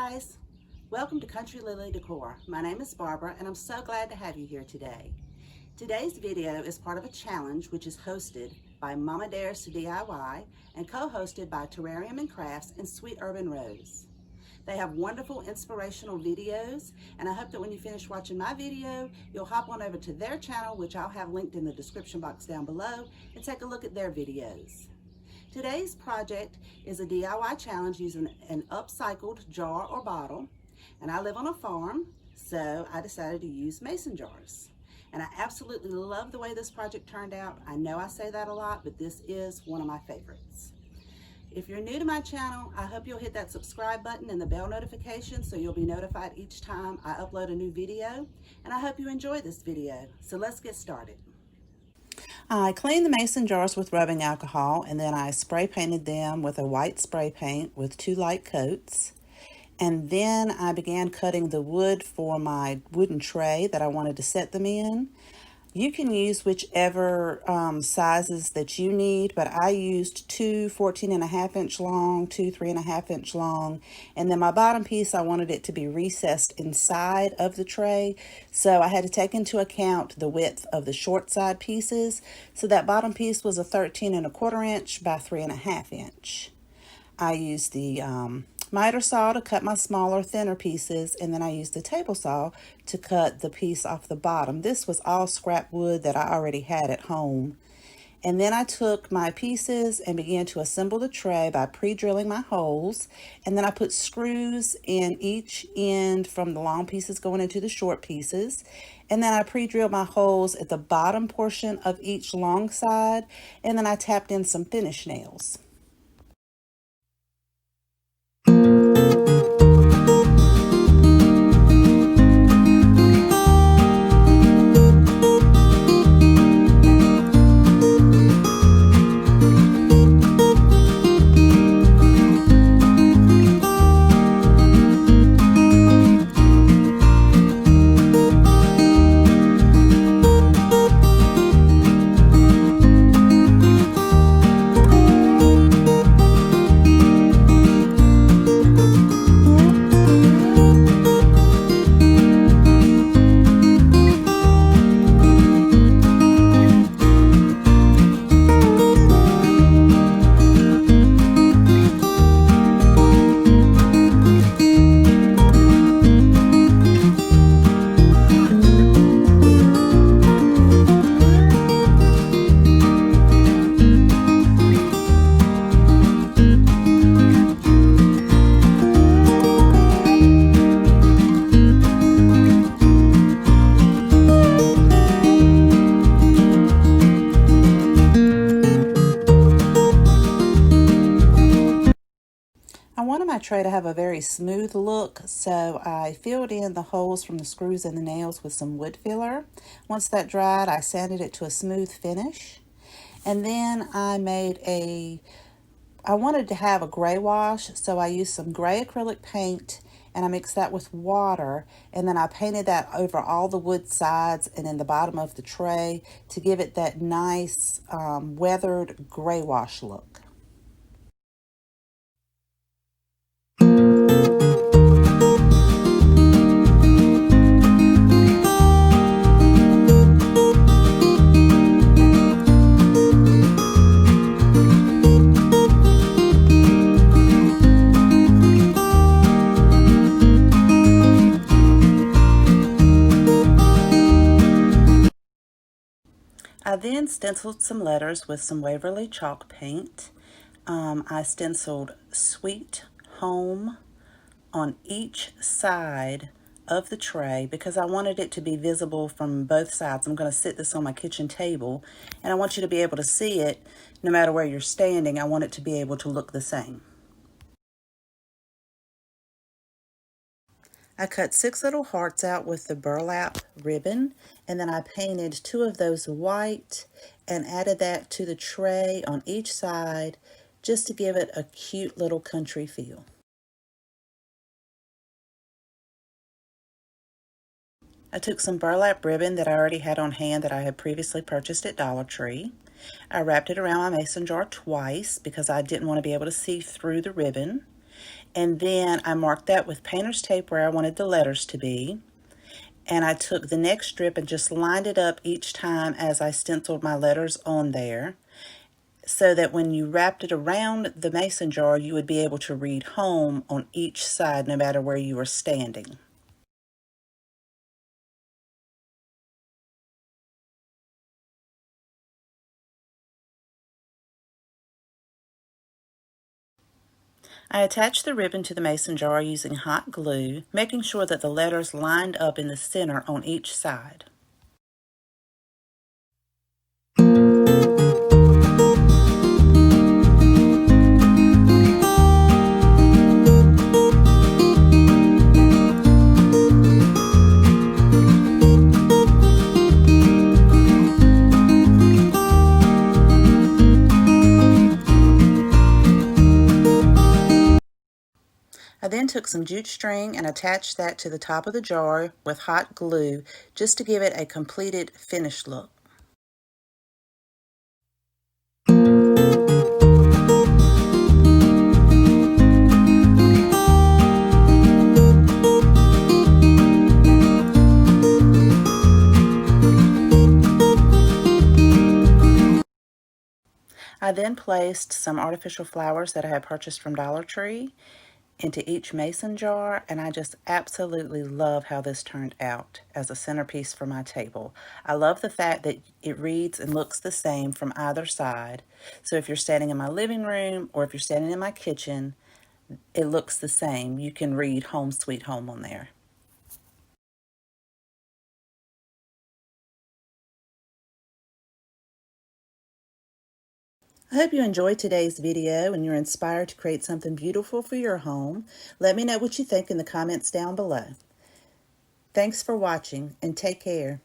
guys, welcome to Country Lily Decor. My name is Barbara and I'm so glad to have you here today. Today's video is part of a challenge which is hosted by Mama Dares to DIY and co-hosted by Terrarium and Crafts and Sweet Urban Rose. They have wonderful inspirational videos, and I hope that when you finish watching my video, you'll hop on over to their channel, which I'll have linked in the description box down below, and take a look at their videos. Today's project is a DIY challenge using an upcycled jar or bottle, and I live on a farm, so I decided to use mason jars. And I absolutely love the way this project turned out. I know I say that a lot, but this is one of my favorites. If you're new to my channel, I hope you'll hit that subscribe button and the bell notification so you'll be notified each time I upload a new video. And I hope you enjoy this video. So let's get started. I cleaned the mason jars with rubbing alcohol, and then I spray painted them with a white spray paint with 2 light coats. And then I began cutting the wood for my wooden tray that I wanted to set them in. You can use whichever sizes that you need, but I used 2 14.5-inch long, 2 3.5-inch long, and then my bottom piece, I wanted it to be recessed inside of the tray, so I had to take into account the width of the short side pieces. So that bottom piece was a 13.25-inch by 3.5-inch. I used the miter saw to cut my smaller, thinner pieces, and then I used the table saw to cut the piece off the bottom. This was all scrap wood that I already had at home. And then I took my pieces and began to assemble the tray by pre-drilling my holes, and then I put screws in each end from the long pieces going into the short pieces, and then I pre-drilled my holes at the bottom portion of each long side, and then I tapped in some finish nails. I wanted my tray to have a very smooth look, so I filled in the holes from the screws and the nails with some wood filler. Once that dried, I sanded it to a smooth finish. And then I wanted to have a gray wash, so I used some gray acrylic paint and I mixed that with water, and then I painted that over all the wood sides and in the bottom of the tray to give it that nice weathered gray wash look. I then stenciled some letters with some Waverly chalk paint. I stenciled Sweet Home on each side of the tray because I wanted it to be visible from both sides. I'm going to sit this on my kitchen table, and I want you to be able to see it no matter where you're standing. I want it to be able to look the same. I cut 6 little hearts out with the burlap ribbon, and then I painted 2 of those white and added that to the tray on each side just to give it a cute little country feel. I took some burlap ribbon that I already had on hand that I had previously purchased at Dollar Tree. I wrapped it around my mason jar twice because I didn't want to be able to see through the ribbon. And then I marked that with painter's tape where I wanted the letters to be. And I took the next strip and just lined it up each time as I stenciled my letters on there, so that when you wrapped it around the mason jar, you would be able to read home on each side, no matter where you were standing. I attached the ribbon to the mason jar using hot glue, making sure that the letters lined up in the center on each side. I then took some jute string and attached that to the top of the jar with hot glue just to give it a completed finished look. I then placed some artificial flowers that I had purchased from Dollar Tree into each mason jar, and I just absolutely love how this turned out as a centerpiece for my table. I love the fact that it reads and looks the same from either side. So if you're standing in my living room or if you're standing in my kitchen, it looks the same. You can read Home Sweet Home on there. I hope you enjoyed today's video and you're inspired to create something beautiful for your home. Let me know what you think in the comments down below. Thanks for watching and take care.